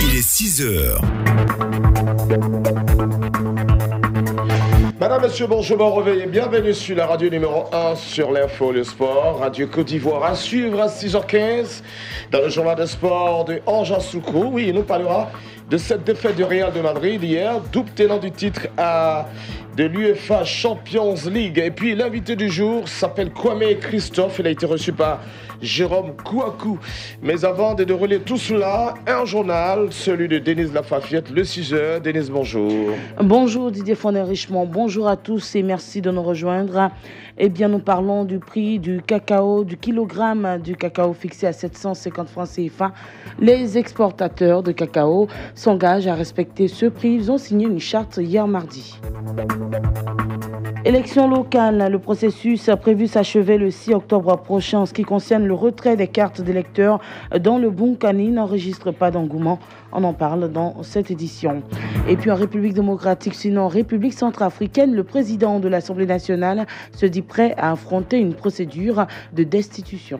Il est 6 heures. Madame, Monsieur, bonjour, bon réveil et bienvenue sur la radio numéro 1 sur l'info, le sport, Radio Côte d'Ivoire à suivre à 6h15 dans le journal de sport de Ange Soukou. Oui, il nous parlera de cette défaite du Real de Madrid hier, double tenant du titre de l'UEFA Champions League. Et puis l'invité du jour s'appelle Kwame Christophe, il a été reçu par Jérôme Kouakou. Mais avant de dérouler tout cela, un journal, celui de Denise Lafafiette, le 6h. Denise, bonjour. Bonjour Didier Fonnet-Richemont, bonjour à tous et merci de nous rejoindre. Eh bien, nous parlons du prix du cacao, du kilogramme du cacao fixé à 750 francs CFA. Les exportateurs de cacao s'engagent à respecter ce prix. Ils ont signé une charte hier mardi. Élection locale, le processus a prévu s'achever le 6 octobre prochain. En ce qui concerne le retrait des cartes d'électeurs dans le Bunkani, n'enregistre pas d'engouement. On en parle dans cette édition. Et puis en République démocratique, sinon en République centrafricaine, le président de l'Assemblée nationale se dit prêt à affronter une procédure de destitution.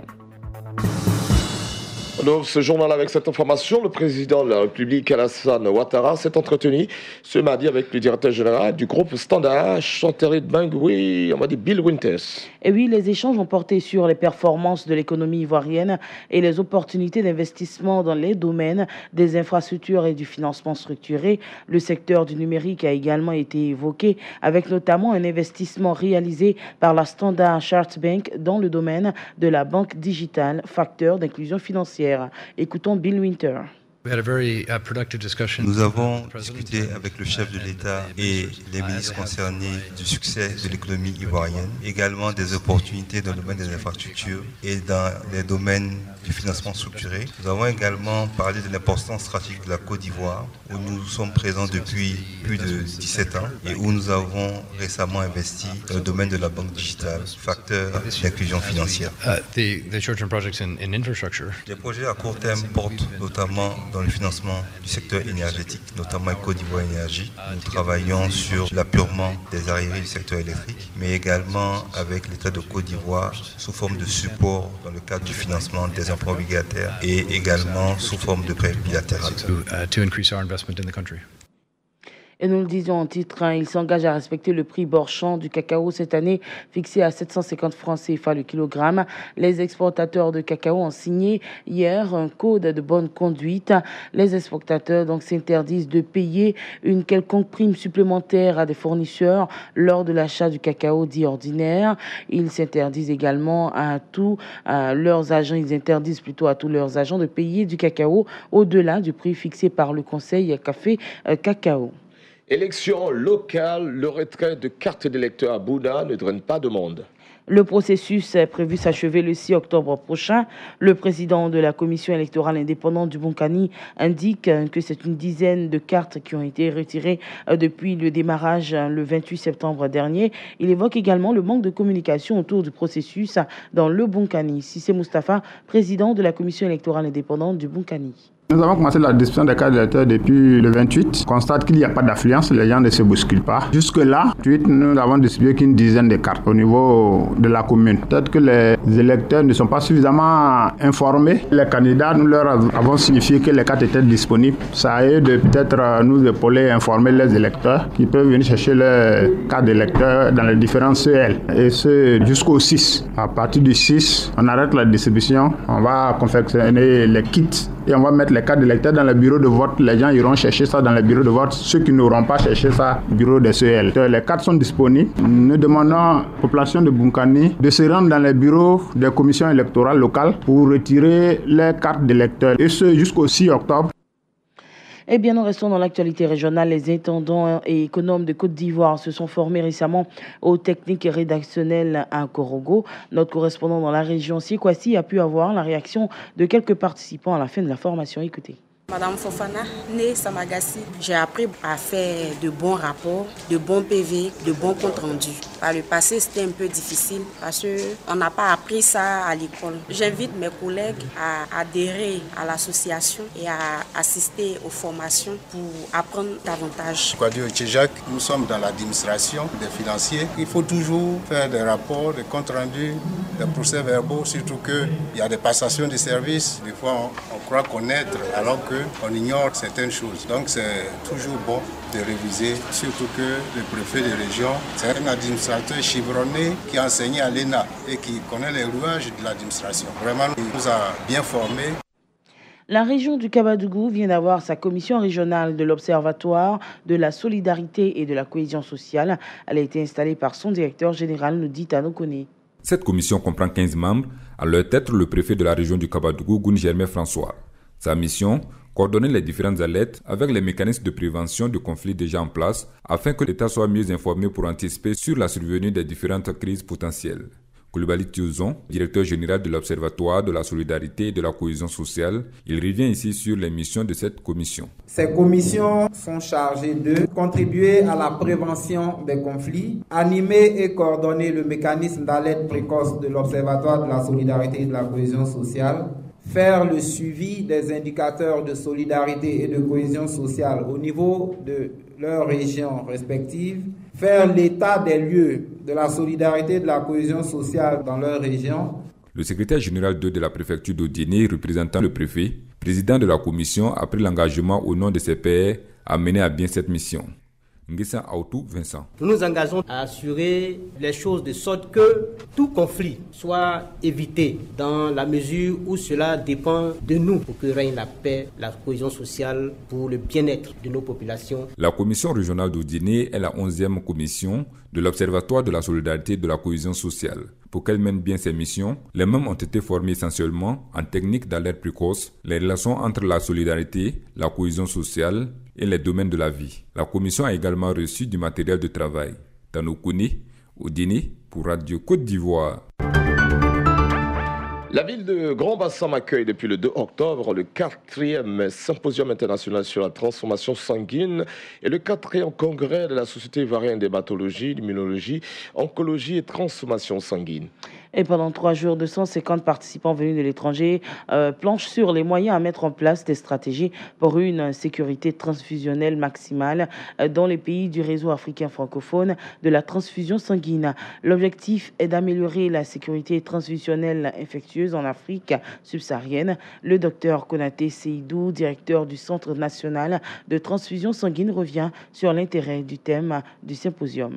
On ouvre ce journal avec cette information. Le président de la République, Alassane Ouattara, s'est entretenu ce mardi avec le directeur général du groupe Standard, Chanterie de Bangui, on va dire Bill Winters. Et oui, les échanges ont porté sur les performances de l'économie ivoirienne et les opportunités d'investissement dans les domaines des infrastructures et du financement structuré. Le secteur du numérique a également été évoqué, avec notamment un investissement réalisé par la Standard Chartered Bank dans le domaine de la banque digitale, facteur d'inclusion financière. Écoutons Bill Winter. Nous avons discuté avec le chef de l'État et les ministres concernés du succès de l'économie ivoirienne, également des opportunités dans le domaine des infrastructures et dans les domaines du financement structuré. Nous avons également parlé de l'importance stratégique de la Côte d'Ivoire, où nous sommes présents depuis plus de 17 ans et où nous avons récemment investi dans le domaine de la banque digitale, facteur d'inclusion financière. Les projets à court terme portent notamment dans le financement du secteur énergétique, notamment avec Côte d'Ivoire Énergie. Nous travaillons sur l'apurement des arriérés du secteur électrique, mais également avec l'État de Côte d'Ivoire sous forme de support dans le cadre du financement des emprunts obligataires et également sous forme de prêts bilatéraux. Et nous le disions en titre, il s'engage à respecter le prix hors-champ du cacao cette année, fixé à 750 francs CFA le kilogramme. Les exportateurs de cacao ont signé hier un code de bonne conduite. Les exportateurs donc s'interdisent de payer une quelconque prime supplémentaire à des fournisseurs lors de l'achat du cacao dit ordinaire. Ils s'interdisent également à tous leurs agents, de payer du cacao au-delà du prix fixé par le Conseil Café Cacao. Élection locale, le retrait de cartes d'électeurs à Bouddha ne draine pas de monde. Le processus est prévu s'achever le 6 octobre prochain. Le président de la commission électorale indépendante du Bunkani indique que c'est une dizaine de cartes qui ont été retirées depuis le démarrage le 28 septembre dernier. Il évoque également le manque de communication autour du processus dans le Bunkani. Sissé Moustapha, président de la commission électorale indépendante du Bunkani. Nous avons commencé la distribution des cartes d'électeurs depuis le 28. On constate qu'il n'y a pas d'affluence, les gens ne se bousculent pas. Jusque-là, nous n'avons distribué qu'une dizaine de cartes au niveau de la commune. Peut-être que les électeurs ne sont pas suffisamment informés. Les candidats, nous leur avons signifié que les cartes étaient disponibles. Ça a eu de peut-être nous épauler, informer les électeurs qui peuvent venir chercher leurs cartes d'électeurs dans les différents CL. Et ce, jusqu'au 6. À partir du 6, on arrête la distribution. On va confectionner les kits et on va mettre les cartes d'électeurs dans le bureau de vote. Les gens iront chercher ça dans le bureau de vote. Ceux qui n'auront pas cherché ça, bureau des CEL. Les cartes sont disponibles. Nous demandons à la population de Bunkani de se rendre dans les bureaux des commissions électorales locales pour retirer les cartes d'électeurs. Et ce, jusqu'au 6 octobre. Eh bien, nous restons dans l'actualité régionale. Les intendants et économes de Côte d'Ivoire se sont formés récemment aux techniques rédactionnelles à Korogo. Notre correspondant dans la région, Siekwasi, a pu avoir la réaction de quelques participants à la fin de la formation. Écoutez. Madame Fofana, née Samagassi, j'ai appris à faire de bons rapports, de bons PV, de bons comptes rendus. Par le passé, c'était un peu difficile parce qu'on n'a pas appris ça à l'école. J'invite mes collègues à adhérer à l'association et à assister aux formations pour apprendre davantage. Kwadio Tchejak, nous sommes dans l'administration des financiers. Il faut toujours faire des rapports, des comptes rendus, des procès-verbaux, surtout qu'il y a des passations de services. Des fois, on croit connaître alors qu'on ignore certaines choses. Donc, c'est toujours bon de réviser, surtout que le préfet de région, c'est un administrateur chevronné qui a enseigné à l'ENA et qui connaît les rouages de l'administration. Vraiment, il nous a bien formés. La région du Kabadougou vient d'avoir sa commission régionale de l'Observatoire de la solidarité et de la cohésion sociale. Elle a été installée par son directeur général, nous dit Tano Kone. Cette commission comprend 15 membres, à leur tête le préfet de la région du Kabadougou, Goun Germain François. Sa mission, coordonner les différentes alertes avec les mécanismes de prévention de conflits déjà en place afin que l'État soit mieux informé pour anticiper sur la survenue des différentes crises potentielles. Koulibaly Tiouzon, directeur général de l'Observatoire de la solidarité et de la cohésion sociale, il revient ici sur les missions de cette commission. Ces commissions sont chargées de contribuer à la prévention des conflits, animer et coordonner le mécanisme d'alerte précoce de l'Observatoire de la solidarité et de la cohésion sociale, faire le suivi des indicateurs de solidarité et de cohésion sociale au niveau de leurs régions respectives, faire l'état des lieux de la solidarité et de la cohésion sociale dans leur région. Le secrétaire général 2 de la préfecture d'Odiéné, représentant le préfet, président de la commission, a pris l'engagement au nom de ses pairs à mener à bien cette mission. Nguessa Aoutou Vincent. Nous nous engageons à assurer les choses de sorte que tout conflit soit évité dans la mesure où cela dépend de nous pour que règne la paix, la cohésion sociale pour le bien-être de nos populations. La commission régionale d'Odiéné est la 11e commission de l'Observatoire de la solidarité et de la cohésion sociale. Pour qu'elle mène bien ses missions, les membres ont été formés essentiellement en technique d'alerte précoce, les relations entre la solidarité, la cohésion sociale et les domaines de la vie. La commission a également reçu du matériel de travail. Tano Kone, Odiéné, pour Radio Côte d'Ivoire. La ville de Grand Bassam accueille depuis le 2 octobre le 4e symposium international sur la transformation sanguine et le 4e congrès de la Société ivoirienne d'hématologie, d'immunologie, oncologie et transformation sanguine. Et pendant 3 jours, 250 participants venus de l'étranger planchent sur les moyens à mettre en place des stratégies pour une sécurité transfusionnelle maximale dans les pays du réseau africain francophone de la transfusion sanguine. L'objectif est d'améliorer la sécurité transfusionnelle infectieuse en Afrique subsaharienne. Le docteur Konaté Seydou, directeur du Centre national de transfusion sanguine, revient sur l'intérêt du thème du symposium.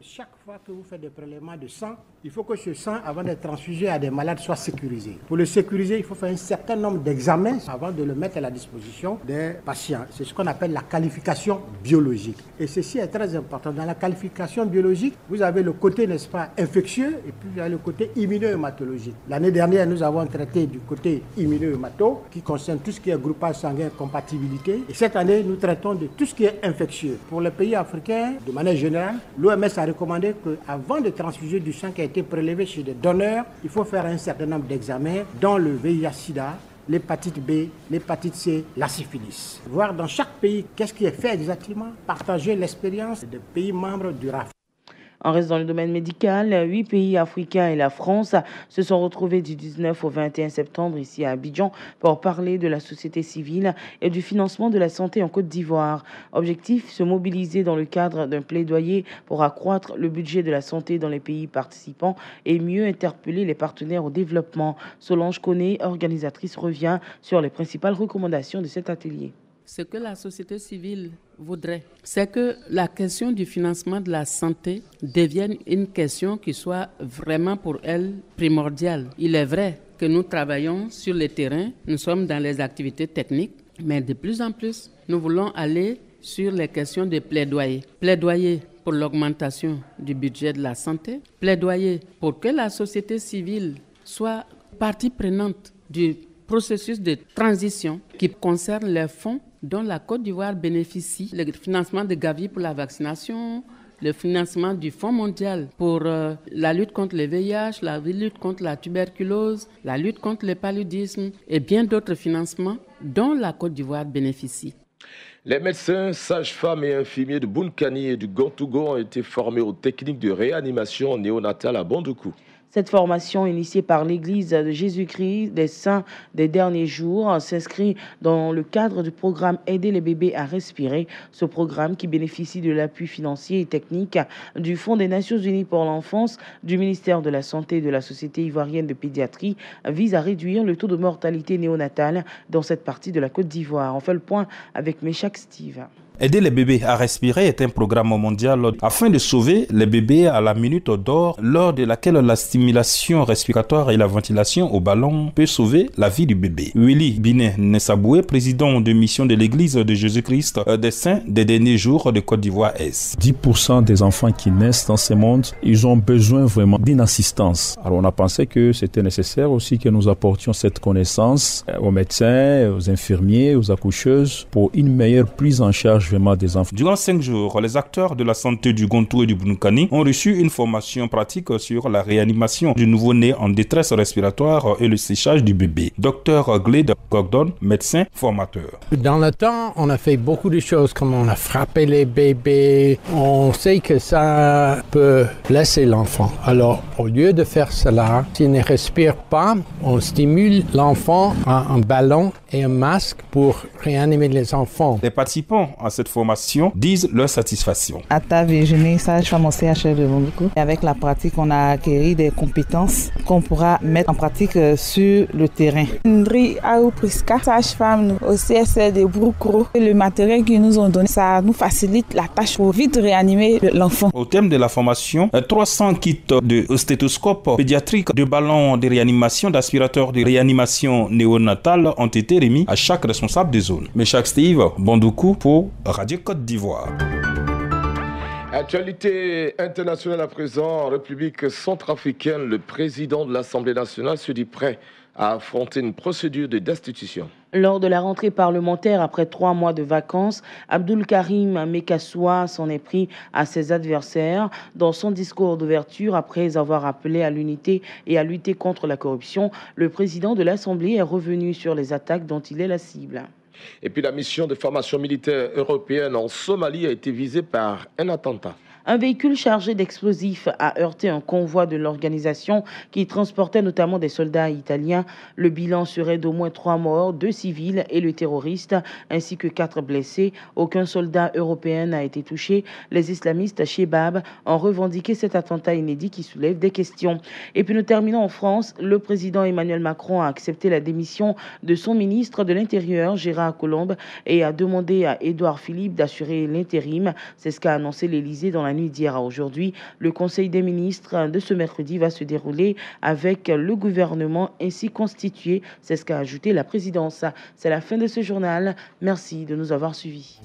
Chaque fois que vous faites des prélèvements de sang, il faut que ce sang, avant d'être transfusé à des malades, soit sécurisé. Pour le sécuriser, il faut faire un certain nombre d'examens avant de le mettre à la disposition des patients. C'est ce qu'on appelle la qualification biologique. Et ceci est très important. Dans la qualification biologique, vous avez le côté, n'est-ce pas, infectieux, et puis vous avez le côté immuno-hématologique. L'année dernière, nous avons traité du côté immuno-hémato, qui concerne tout ce qui est groupage sanguin, compatibilité. Et cette année, nous traitons de tout ce qui est infectieux. Pour les pays africains, de manière générale, l'OMS a recommandé qu'avant de transfuser du sang qui a été prélevé chez des donneurs, il faut faire un certain nombre d'examens, dont le VIH-Sida, l'hépatite B, l'hépatite C, la syphilis. Voir dans chaque pays qu'est-ce qui est fait exactement, partager l'expérience des pays membres du RAF. On reste dans le domaine médical. 8 pays africains et la France se sont retrouvés du 19 au 21 septembre ici à Abidjan pour parler de la société civile et du financement de la santé en Côte d'Ivoire. Objectif, se mobiliser dans le cadre d'un plaidoyer pour accroître le budget de la santé dans les pays participants et mieux interpeller les partenaires au développement. Solange Koné, organisatrice, revient sur les principales recommandations de cet atelier. Ce que la société civile voudrait, c'est que la question du financement de la santé devienne une question qui soit vraiment pour elle primordiale. Il est vrai que nous travaillons sur le terrain, nous sommes dans les activités techniques, mais de plus en plus, nous voulons aller sur les questions de plaidoyer. Plaidoyer pour l'augmentation du budget de la santé, plaidoyer pour que la société civile soit partie prenante du processus de transition qui concerne les fonds dont la Côte d'Ivoire bénéficie, le financement de Gavi pour la vaccination, le financement du Fonds mondial pour la lutte contre le VIH, la lutte contre la tuberculose, la lutte contre le paludisme et bien d'autres financements dont la Côte d'Ivoire bénéficie. Les médecins, sages-femmes et infirmiers de Bunkani et du Gontougo ont été formés aux techniques de réanimation néonatale à Bondoukou. Cette formation, initiée par l'Église de Jésus-Christ des Saints des derniers jours, s'inscrit dans le cadre du programme Aider les bébés à respirer. Ce programme, qui bénéficie de l'appui financier et technique du Fonds des Nations Unies pour l'enfance, du ministère de la Santé et de la Société ivoirienne de pédiatrie, vise à réduire le taux de mortalité néonatale dans cette partie de la Côte d'Ivoire. On fait le point avec Meshach Steve. Aider les bébés à respirer est un programme mondial afin de sauver les bébés à la minute d'or, lors de laquelle la stimulation respiratoire et la ventilation au ballon peut sauver la vie du bébé. Willy Binet Nessaboué, président de mission de l'Église de Jésus-Christ des Saints des derniers jours de Côte d'Ivoire Est. 10% des enfants qui naissent dans ce monde, ils ont besoin vraiment d'une assistance. Alors on a pensé que c'était nécessaire aussi que nous apportions cette connaissance aux médecins, aux infirmiers, aux accoucheuses pour une meilleure prise en charge des enfants. Durant 5 jours, les acteurs de la santé du Gontou et du Bunkani ont reçu une formation pratique sur la réanimation du nouveau-né en détresse respiratoire et le séchage du bébé. Dr Glade Gordon, médecin formateur. Dans le temps, on a fait beaucoup de choses, comme on a frappé les bébés. On sait que ça peut blesser l'enfant. Alors, au lieu de faire cela, s'il ne respire pas, on stimule l'enfant à un ballon et un masque pour réanimer les enfants. Les participants à cette formation disent leur satisfaction. Ata Virginie, sage-femme au CHR de Bondoukou. Avec la pratique, on a acquis des compétences qu'on pourra mettre en pratique sur le terrain. Ndri Aou Priska, sage-femme au CSR de Broukro. Le matériel qu'ils nous ont donné, ça nous facilite la tâche pour vite réanimer l'enfant. Au thème de la formation, 300 kits de stéthoscope pédiatrique, de ballons de réanimation, d'aspirateurs de réanimation néonatale ont été remis à chaque responsable de zone. Meshach Steve, Bondoukou pour Radio Côte d'Ivoire. Actualité internationale à présent, en République centrafricaine, le président de l'Assemblée nationale se dit prêt à affronter une procédure de destitution. Lors de la rentrée parlementaire, après 3 mois de vacances, Abdoul Karim Mekassoua s'en est pris à ses adversaires. Dans son discours d'ouverture, après avoir appelé à l'unité et à lutter contre la corruption, le président de l'Assemblée est revenu sur les attaques dont il est la cible. Et puis la mission de formation militaire européenne en Somalie a été visée par un attentat. Un véhicule chargé d'explosifs a heurté un convoi de l'organisation qui transportait notamment des soldats italiens. Le bilan serait d'au moins 3 morts, 2 civils et le terroriste, ainsi que 4 blessés. Aucun soldat européen n'a été touché. Les islamistes Shebab ont revendiqué cet attentat inédit qui soulève des questions. Et puis nous terminons en France. Le président Emmanuel Macron a accepté la démission de son ministre de l'Intérieur, Gérard Collomb, et a demandé à Édouard Philippe d'assurer l'intérim. C'est ce qu'a annoncé l'Élysée dans la nuit d'hier à aujourd'hui. Le Conseil des ministres de ce mercredi va se dérouler avec le gouvernement ainsi constitué. C'est ce qu'a ajouté la présidence. C'est la fin de ce journal. Merci de nous avoir suivis.